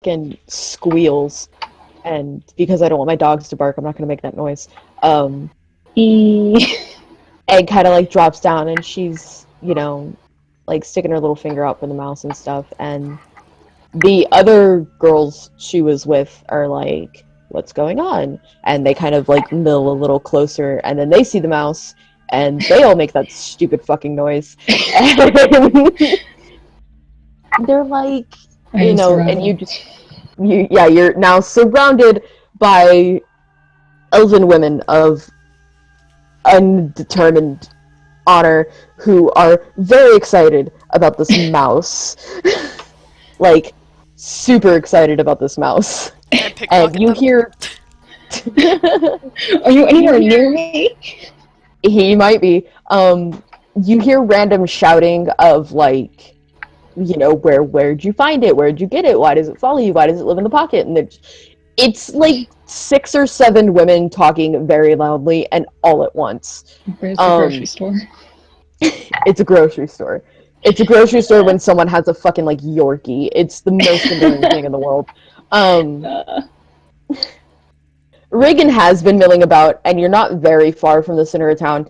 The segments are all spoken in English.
fucking squeals, and because I don't want my dogs to bark, I'm not gonna make that noise. Egg kind of like drops down, and she's, you know, like sticking her little finger out for the mouse and stuff, and the other girls she was with are like, what's going on? And they kind of like mill a little closer, and then they see the mouse, and they all make that stupid fucking noise. And they're like, you know, and you're now surrounded by elven women of undetermined honor who are very excited about this mouse. Like, super excited about this mouse. And you hear... Are you anywhere near me? He might be. You hear random shouting of, like, you know, where'd you find it? Where'd you get it? Why does it follow you? Why does it live in the pocket? And it's like 6 or 7 women talking very loudly and all at once. Where's the grocery store? It's a grocery store. It's a grocery store when someone has a fucking, like, Yorkie. It's the most annoying thing in the world. Reagan has been milling about, and you're not very far from the center of town.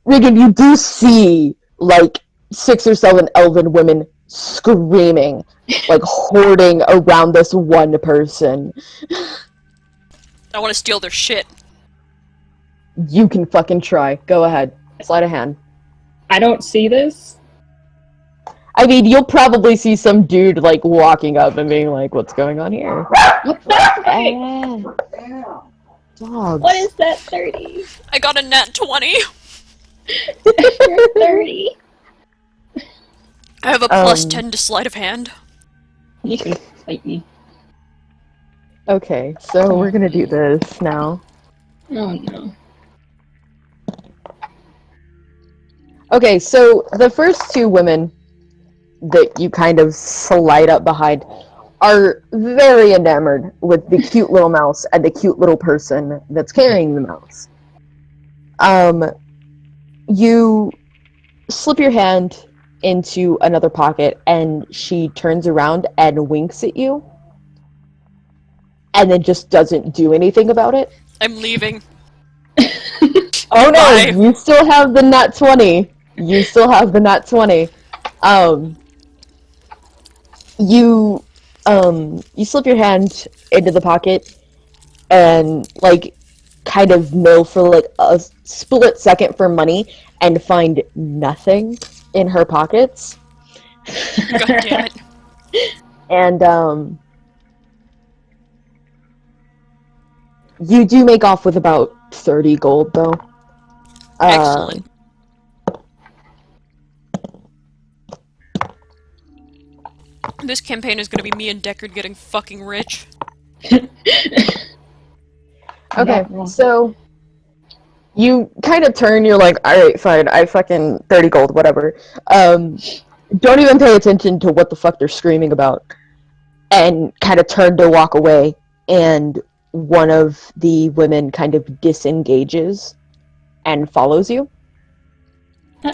Reagan, you do see, like, 6 or 7 elven women screaming, like, hoarding around this one person. I want to steal their shit. You can fucking try. Go ahead. Slide a hand. I don't see this. I mean, you'll probably see some dude, like, walking up and being like, what's going on here? What the Dogs. What is that 30? I got a nat 20! You're 30. I have a plus 10 to sleight of hand. You can fight me. Okay, so we're gonna do this now. Oh no. Okay, so the first 2 women that you kind of slide up behind are very enamored with the cute little mouse and the cute little person that's carrying the mouse. You slip your hand into another pocket, and she turns around and winks at you, and then just doesn't do anything about it. I'm leaving. Oh no, Bye. you still have the nat 20. You still have the nat 20. You slip your hand into the pocket and, like, kind of mill for, like, a split second for money and find nothing in her pockets. God damn it. And, you do make off with about 30 gold, though. Excellent. This campaign is gonna be me and Deckard getting fucking rich. Okay, so you kind of turn, you're like, alright, fine, I fucking 30 gold, whatever. Don't even pay attention to what the fuck they're screaming about. And kind of turn to walk away, and one of the women kind of disengages and follows you.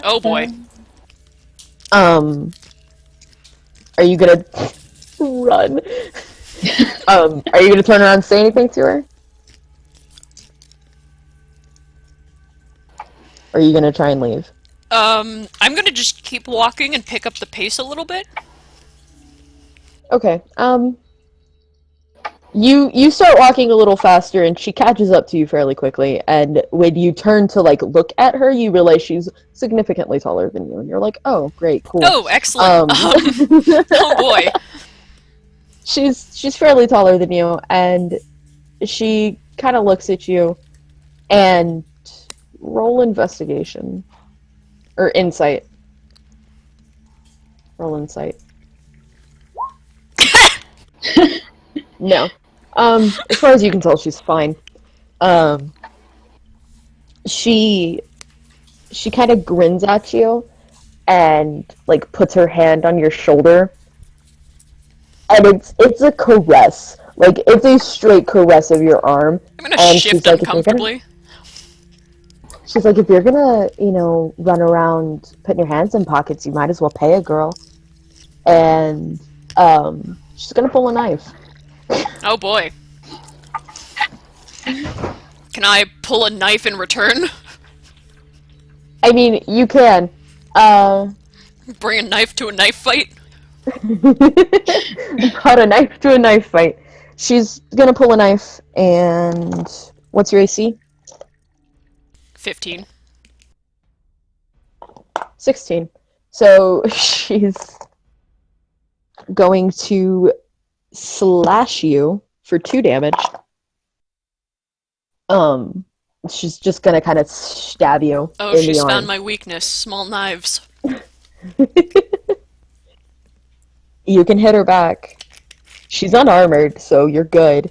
Oh boy. Are you gonna run? Are you gonna turn around and say anything to her? Or are you gonna try and leave? I'm gonna just keep walking and pick up the pace a little bit. Okay, you start walking a little faster, and she catches up to you fairly quickly, and when you turn to, like, look at her, you realize she's significantly taller than you, and you're like, oh, great, cool. Oh, excellent. Oh boy. She's fairly taller than you, and she kind of looks at you, and roll investigation. Or insight. Roll insight. No. As far as you can tell, she's fine. She kind of grins at you and, like, puts her hand on your shoulder. And it's a caress. Like, it's a straight caress of your arm. I'm gonna shift uncomfortably. She's like, if you're gonna, you know, run around putting your hands in pockets, you might as well pay a girl. And, She's gonna pull a knife. Oh boy. Can I pull a knife in return? I mean, you can. Bring a knife to a knife fight? Brought a knife to a knife fight. She's gonna pull a knife, and what's your AC? 15. 16. So she's going to slash you for 2 damage. She's just gonna kind of stab you Oh, in the she's arm. found my weakness. Small knives. You can hit her back. She's unarmored, so you're good.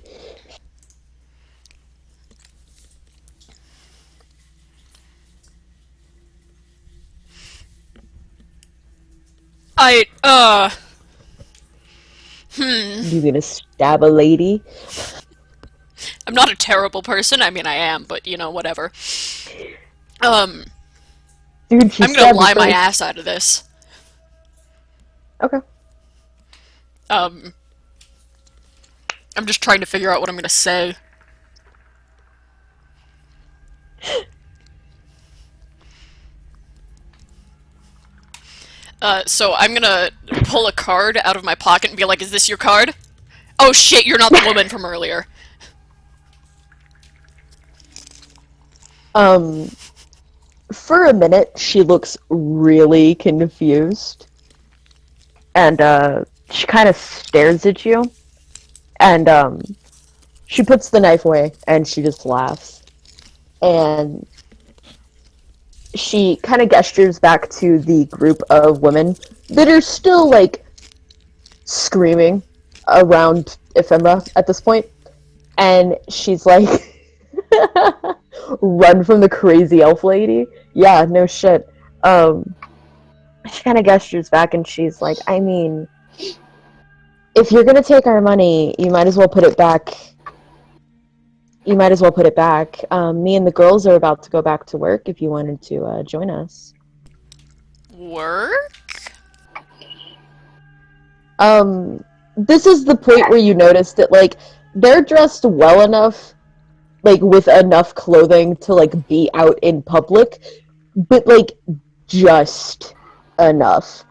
You gonna stab a lady? I'm not a terrible person. I mean, I am, but you know, whatever. Dude, she I'm gonna stabbed you lie my first. ass out of this. Okay. I'm just trying to figure out what I'm gonna say. So I'm gonna pull a card out of my pocket and be like, is this your card? Oh shit, you're not the woman from earlier. For a minute, she looks really confused. And, she kind of stares at you. And, she puts the knife away, and she just laughs. And she kind of gestures back to the group of women that are still, like, screaming around Ephemera at this point. And she's like, run from the crazy elf lady? Yeah, no shit. She kind of gestures back and she's like, I mean, if you're gonna take our money, you might as well put it back. You might as well put it back. Me and the girls are about to go back to work if you wanted to join us. Work? This is the point where you notice that, like, they're dressed well enough, like, with enough clothing to, like, be out in public, but, like, just enough.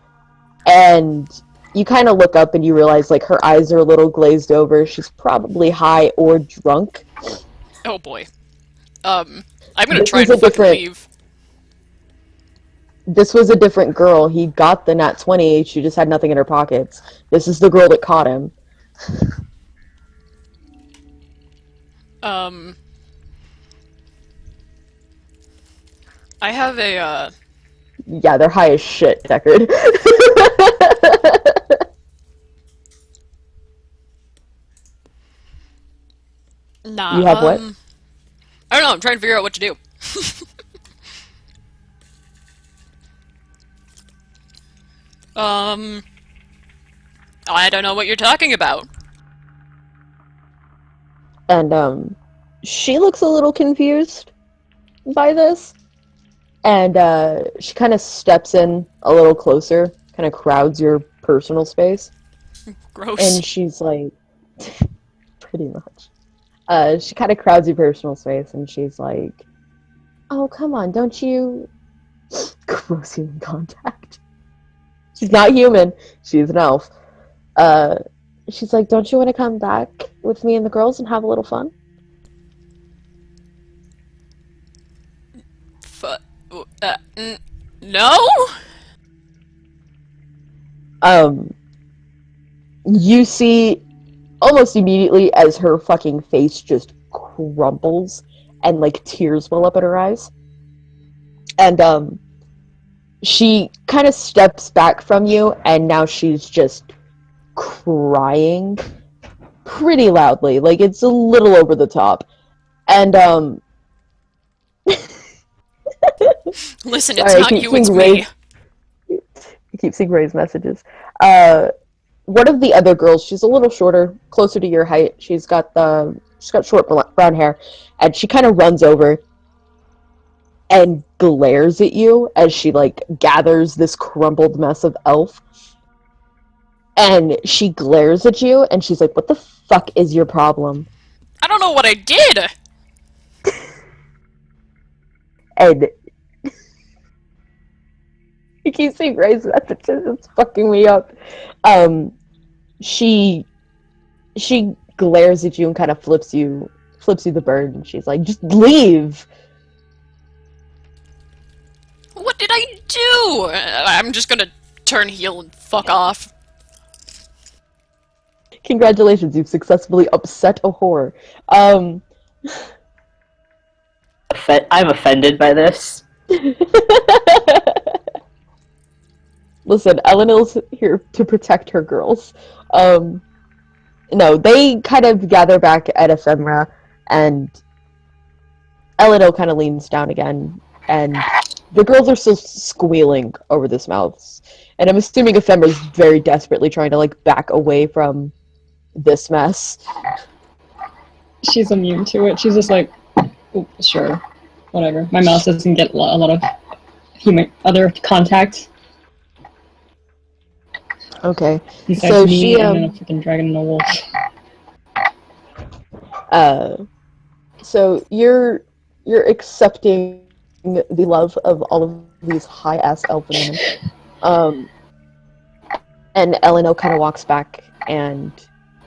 And you kind of look up and you realize, like, her eyes are a little glazed over. She's probably high or drunk. Oh boy. I'm gonna This try was and a fucking different- leave. This was a different girl. He got the nat 20. She just had nothing in her pockets. This is the girl that caught him. I have a, Yeah, they're high as shit, Deckard. nah, You have what? I don't know, I'm trying to figure out what to do. I don't know what you're talking about. And, she looks a little confused by this. And, she kind of steps in a little closer, kind of crowds your personal space. Gross. And she's like, pretty much. She kind of crowds your personal space, and she's like, oh, come on, don't you... Gross human contact. She's not human. She's an elf. She's like, don't you want to come back with me and the girls and have a little fun? No? You see almost immediately as her fucking face just crumples and, like, tears well up in her eyes. And, she kind of steps back from you, and now she's just crying pretty loudly. Like, it's a little over the top. And, Listen, sorry, it's not you, it's me. I keep seeing Ray's messages. One of the other girls, she's a little shorter, closer to your height. She's got short brown hair, and she kind of runs over and glares at you as she, like, gathers this crumpled mess of elf. And she glares at you, and she's like, "What the fuck is your problem?" I don't know what I did. And you keep saying Ray's messages, it's fucking me up. She glares at you and kind of flips you the bird, and she's like, "Just leave." What did I do? I'm just gonna turn heel and fuck off. Congratulations, you've successfully upset a whore. I'm offended by this. Listen, Eleanor's here to protect her girls. No, they kind of gather back at Ephemera, and Eleanor kind of leans down again, and the girls are still squealing over this mouse. And I'm assuming Ephemera's very desperately trying to, like, back away from this mess. She's immune to it. She's just like, oh, sure, whatever. My mouse doesn't get a lot of other contact. Okay. Besides So me she, and then a freaking dragon and a wolf. So you're accepting the love of all of these high-ass elf women. And Eleanor kind of walks back and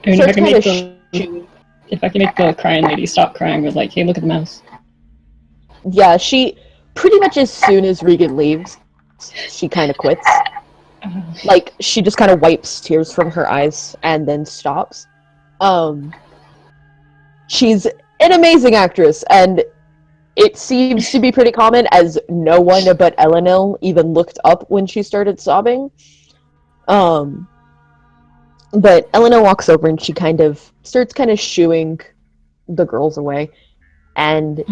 I mean, starts kind of if I can make the crying lady stop crying with like, hey, look at the mouse. Yeah, she pretty much as soon as Regan leaves, she kind of quits. Like, she just kind of wipes tears from her eyes and then stops. She's an amazing actress, and it seems to be pretty common, as no one but Eleanor even looked up when she started sobbing. But Eleanor walks over and she kind of starts kind of shooing the girls away, and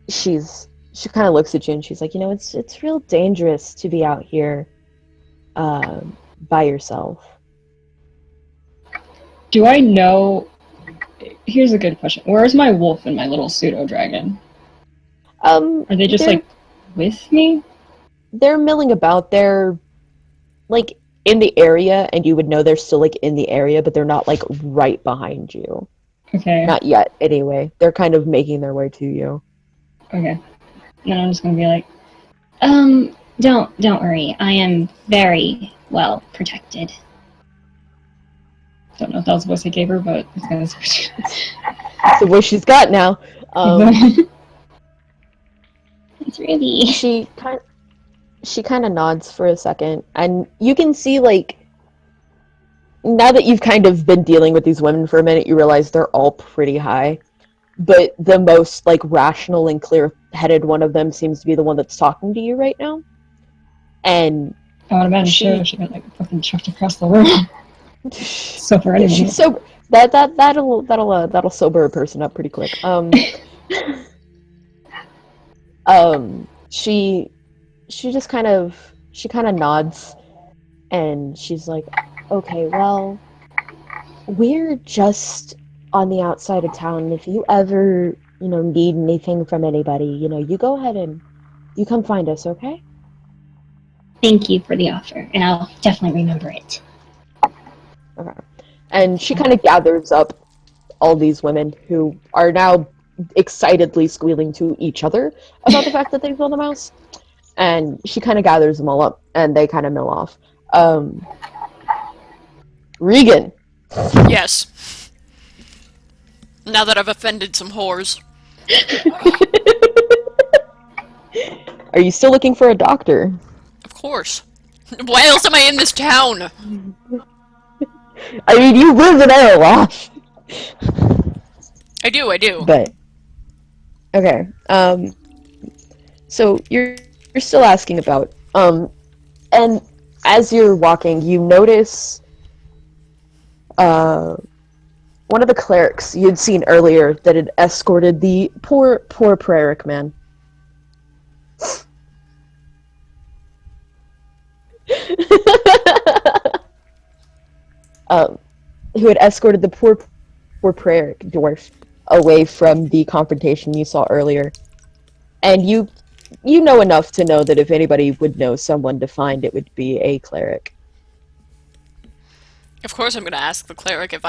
she kind of looks at you and she's like, it's real dangerous to be out here by yourself. Do I know? Here's a good question. Where's my wolf and my little pseudo dragon? Are they just like with me? They're milling about. They're like in the area, and you would know they're still like in the area, but they're not like right behind you. Okay. Not yet, anyway. They're kind of making their way to you. Okay. Then I'm just gonna be like, don't worry. I am very well protected. Don't know if that was the voice I gave her, but it's kind of It's the voice she's got now. It's really. She kind of nods for a second, and you can see, like, now that you've kind of been dealing with these women for a minute, you realize they're all pretty high. But the most, like, rational and clear-headed one of them seems to be the one that's talking to you right now. And I would imagine she got like fucking chucked across the room. So for anyone. she's sober. That'll sober a person up pretty quick. She just kind of nods, and she's like, "Okay, well, we're just on the outside of town. If you ever, need anything from anybody, you go ahead and you come find us, okay?" Thank you for the offer, and I'll definitely remember it. Okay. And she kind of gathers up all these women who are now excitedly squealing to each other about the fact that they found a mouse. And she kind of gathers them all up, and they kind of mill off. Regan. Yes. Now that I've offended some whores. Are you still looking for a doctor? Of course. Why else am I in this town? I mean, you live in Erloff. I do. But okay. So you're still asking about and as you're walking, you notice one of the clerics you'd seen earlier that had escorted the poor Praeric man. Who had escorted the poor Praeric dwarf away from the confrontation you saw earlier. And you know enough to know that if anybody would know someone to find, it would be a cleric. Of course I'm gonna ask the cleric if